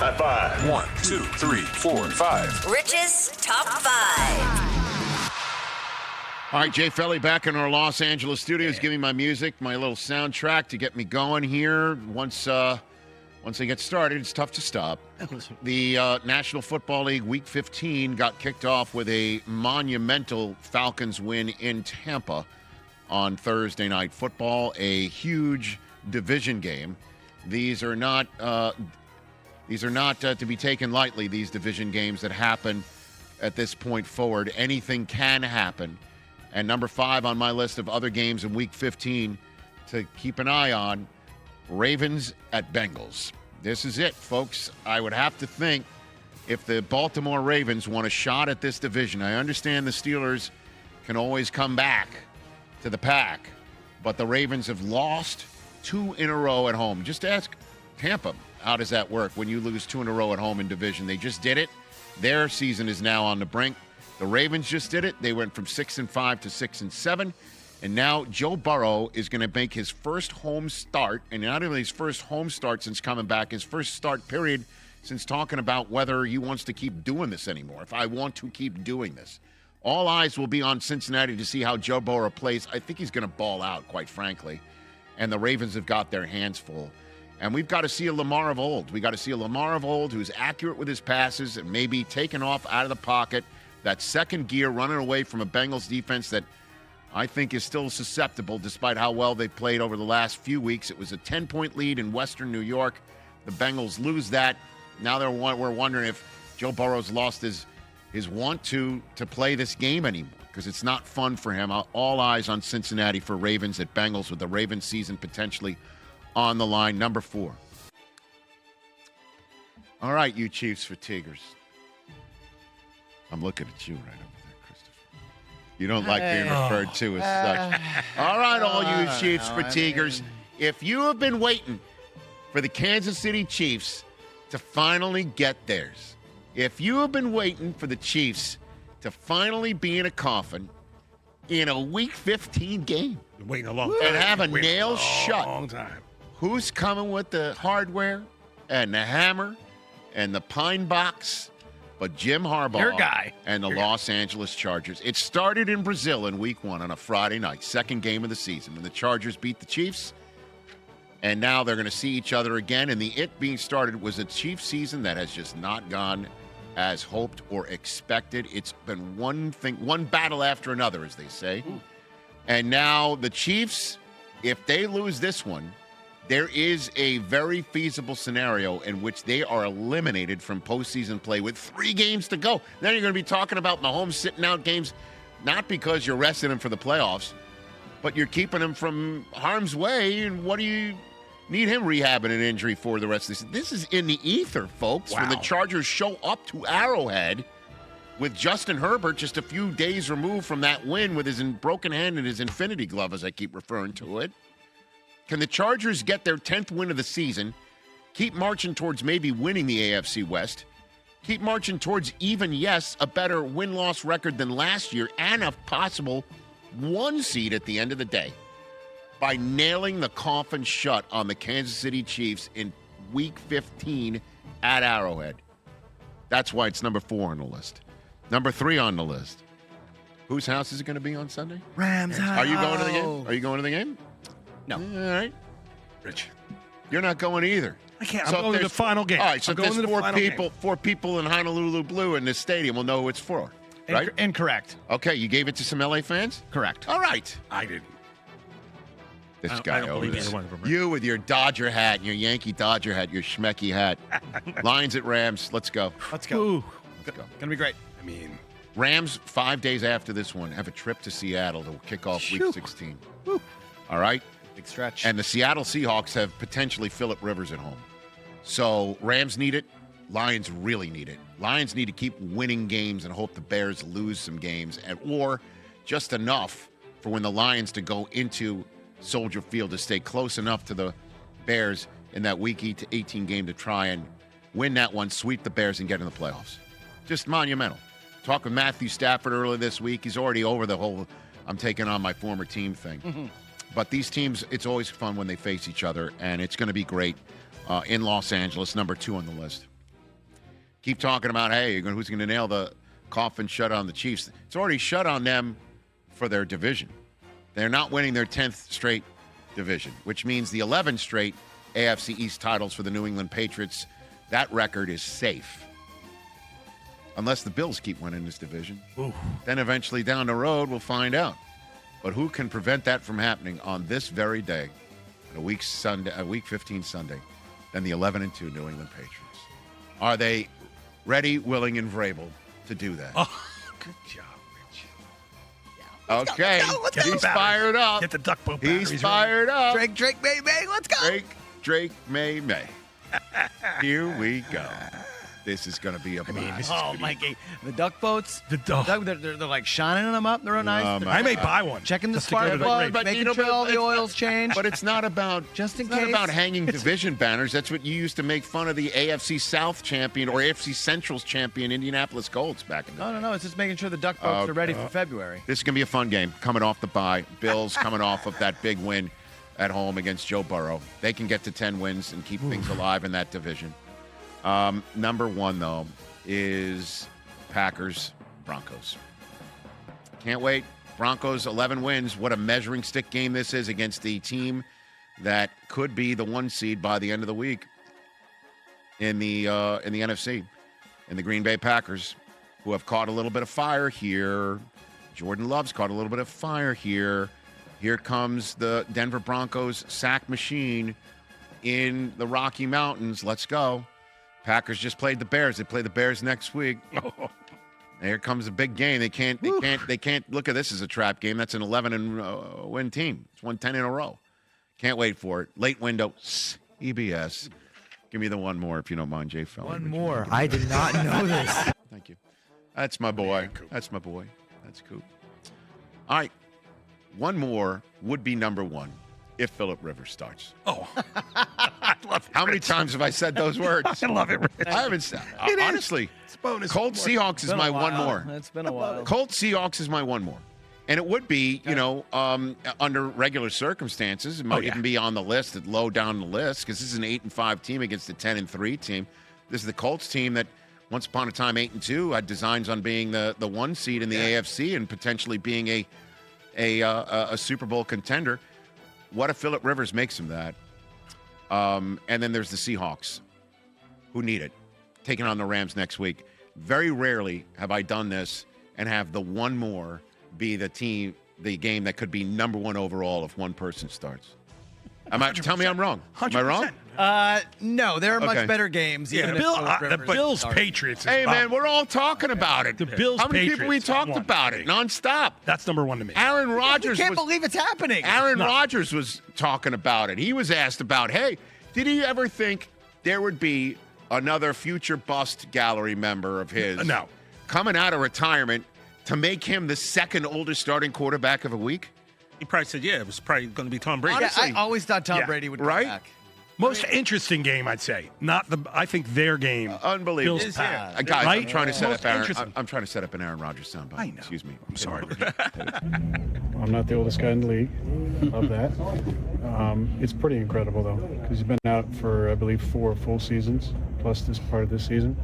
High five. 1, 2, 3, 4, 5. Rich's Top 5. All right, Jay Felly back in our Los Angeles studios, giving my music, my little soundtrack to get me going here. Once I get started, it's tough to stop. The National Football League Week 15 got kicked off with a monumental Falcons win in Tampa on Thursday Night Football, a huge division game. These are not to be taken lightly, these division games that happen at this point forward. Anything can happen. And number 5 on my list of other games in Week 15 to keep an eye on, Ravens at Bengals. This is it, folks. I would have to think if the Baltimore Ravens want a shot at this division, I understand the Steelers can always come back to the pack, but the Ravens have lost 2 in a row at home. Just ask Tampa, how does that work when you lose 2 in a row at home in division? They just did it. Their season is now on the brink. The Ravens just did it. They went from 6-5 to 6-7. And now Joe Burrow is going to make his first home start, and not only his first home start since coming back, his first start period since talking about whether he wants to keep doing this anymore. If I want to keep doing this. All eyes will be on Cincinnati to see how Joe Burrow plays. I think he's going to ball out, quite frankly. And the Ravens have got their hands full. And we've got to see a Lamar of old. We got to see a Lamar of old who's accurate with his passes and maybe taken off out of the pocket. That second gear running away from a Bengals defense that I think is still susceptible despite how well they played over the last few weeks. It was a 10-point lead in Western New York. The Bengals lose that. Now we're wondering if Joe Burrow's lost his want to play this game anymore because it's not fun for him. All eyes on Cincinnati for Ravens at Bengals with the Ravens season potentially on the line. Number 4. All right, you Chiefs fatiguers. I'm looking at you right over there, Christopher. You don't like being referred to as such. All right, all you Chiefs fatiguers. If you have been waiting for the Kansas City Chiefs to finally get theirs, if you have been waiting for the Chiefs to finally be in a coffin in a Week 15 game, waiting a long time, and have a nail shut, long time. Who's coming with the hardware and the hammer and the pine box? But Jim Harbaugh Your guy. and the Los Angeles Chargers. It started in Brazil in Week 1 on a Friday night, second game of the season, when the Chargers beat the Chiefs. And now they're going to see each other again. And the it being started was a Chiefs season that has just not gone as hoped or expected. It's been one battle after another, as they say. Ooh. And now the Chiefs, if they lose this one, there is a very feasible scenario in which they are eliminated from postseason play with 3 games to go. Then you're going to be talking about Mahomes sitting out games, not because you're resting him for the playoffs, but you're keeping him from harm's way. And what do you need him rehabbing an injury for the rest of this? This is in the ether, folks. Wow. When the Chargers show up to Arrowhead with Justin Herbert just a few days removed from that win with his broken hand and his infinity glove, as I keep referring to it. Can the Chargers get their 10th win of the season, keep marching towards maybe winning the AFC West, keep marching towards even, yes, a better win-loss record than last year, and a possible 1 seed at the end of the day by nailing the coffin shut on the Kansas City Chiefs in Week 15 at Arrowhead? That's why it's number 4 on the list. Number 3 on the list. Whose house is it going to be on Sunday? Rams. Are you going to the game? Are you going to the game? No. All right. Rich. You're not going either. I can't. I'm going to the final game. All right, so I'm going there's to four people in Honolulu Blue in this stadium will know who it's for, right? Incorrect. Okay, you gave it to some LA fans? Correct. All right. I didn't. This guy over there. You with your Dodger hat, your Yankee Dodger hat, your schmecky hat. Lions at Rams. Let's go. Let's go. Ooh. Let's go. Gonna be great. I mean, Rams, 5 days after this one, have a trip to Seattle to kick off Week 16. Woo. All right? Big stretch. And the Seattle Seahawks have potentially Phillip Rivers at home. So Rams need it. Lions really need it. Lions need to keep winning games and hope the Bears lose some games, or just enough for when the Lions to go into Soldier Field to stay close enough to the Bears in that Week 18 game to try and win that one, sweep the Bears, and get in the playoffs. Just monumental. Talked with Matthew Stafford earlier this week. He's already over the whole I'm taking on my former team thing. Mm-hmm. But these teams, it's always fun when they face each other, and it's going to be great in Los Angeles, number 2 on the list. keep talking about, hey, who's going to nail the coffin shut on the Chiefs? It's already shut on them for their division. They're not winning their 10th straight division, which means the 11 straight AFC East titles for the New England Patriots. That record is safe. Unless the Bills keep winning this division. Ooh. Then eventually down the road, we'll find out. But who can prevent that from happening on this very day, a week 15 Sunday, than the 11-2 New England Patriots? Are they ready, willing, and able to do that? Oh, good job, Rich. Okay, let's go. he's fired up. Get the duck boat He's batteries fired up. Drake, May, let's go. Drake, May. Here we go. This is going to be a blast. Oh, my God. The duck boats. The duck. They're like shining them up. They're real nice. I may buy one. Checking the Just to go to spark the plug, race. making sure all the oil's changed. But it's not about Just in it's not case. about hanging division banners. That's what you used to make fun of the AFC South champion or AFC Central's champion Indianapolis Colts back in the day. No. It's just making sure the duck boats are ready for February. This is going to be a fun game coming off the bye. Bills coming off of that big win at home against Joe Burrow. They can get to 10 wins and keep things alive in that division. Number one, though, is Packers-Broncos. Can't wait. Broncos, 11 wins. What a measuring stick game this is against the team that could be the 1 seed by the end of the week in the NFC. And the Green Bay Packers, who have caught a little bit of fire here. Jordan Love's caught a little bit of fire here. Here comes the Denver Broncos sack machine in the Rocky Mountains. Let's go. Packers just played the Bears. They play the Bears next week. Here comes a big game. They can't look at this as a trap game. That's an 11 win team. It's won 10 in a row. Can't wait for it. Late window, CBS. Give me the one more if you don't mind, Jay Fellow. One more. I did not know this. Thank you. That's my boy. That's my boy. That's Coop. All right. One more would be number one if Phillip Rivers starts. Oh. I love it. How many times have I said those words? I love it, Rich. I haven't said honestly. It's bonus. Colts Seahawks is my one more. It's been a while. Colts Seahawks is my one more. And it would be, under regular circumstances, it might even be on the list, low down the list, because this is an 8-5 team against a 10-3 team. This is the Colts team that once upon a time 8-2 had designs on being the 1 seed in the AFC and potentially being a Super Bowl contender. What if Phillip Rivers makes him that? And then there's the Seahawks, who need it, taking on the Rams next week. Very rarely have I done this and have the one more be the game that could be number one overall if one person starts. Tell me I'm wrong. 100%. Am I wrong? No, there are Okay. much better games. Yeah, even the if Bills starts. Patriots. Hey, man, we're all talking about it. The Bills How many Patriots people we talked won. about it nonstop? That's number one to me. Aaron You Rodgers can't was believe it's happening. Aaron Rodgers was talking about it. He was asked about, hey, did he ever think there would be another future bust gallery member of his No. coming out of retirement to make him the second oldest starting quarterback of a week? He probably said, it was probably going to be Tom Brady. Yeah, I honestly, always thought Tom yeah, Brady would come right? back. Most interesting game, I'd say. I think their game. Unbelievable. Bills Pats. Guys, Right? I'm trying to set Most up Aaron. interesting. I'm trying to set up an Aaron Rodgers soundbite. I know. Excuse me. I'm sorry. I'm not the oldest guy in the league. Love that. It's pretty incredible, though, because he's been out for, I believe, 4 full seasons, plus this part of this season.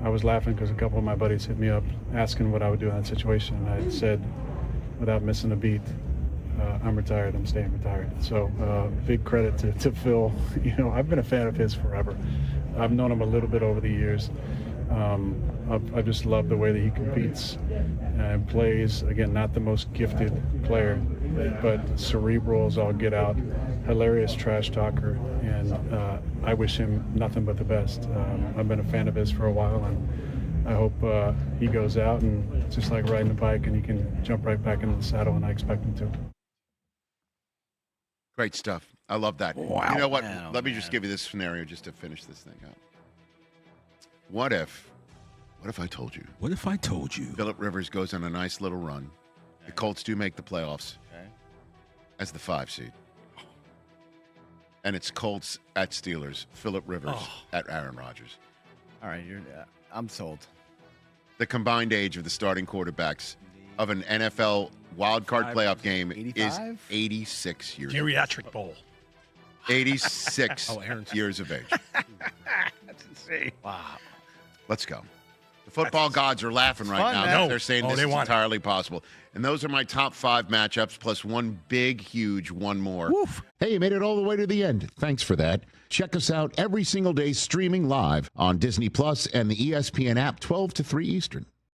I was laughing because a couple of my buddies hit me up asking what I would do in that situation, and I said, without missing a beat, I'm retired. I'm staying retired. So big credit to Phil. I've been a fan of his forever. I've known him a little bit over the years. I just love the way that he competes and plays. Again, not the most gifted player, but cerebral as all get out. Hilarious trash talker, and I wish him nothing but the best. I've been a fan of his for a while, and I hope he goes out and it's just like riding a bike and he can jump right back into the saddle, and I expect him to. Great stuff. I love that. Wow. You know what? Oh, Let me just give you this scenario just to finish this thing up. What if I told you What if I told you? Phillip Rivers goes on a nice little run? The Colts do make the playoffs as the 5 seed. And it's Colts at Steelers, Phillip Rivers at Aaron Rodgers. All right, I'm sold. The combined age of the starting quarterbacks of an NFL wildcard playoff game 85? is 86 years. Geriatric Bowl. 86 Oh, Aaron's- years of age. see. Wow. Let's go. The football gods are laughing right fun, now. man. They're saying Oh, this they is want it. entirely possible. And those are my top 5 matchups, plus one big, huge, one more. Woof. Hey, you made it all the way to the end. Thanks for that. Check us out every single day streaming live on Disney Plus and the ESPN app 12 to 3 Eastern.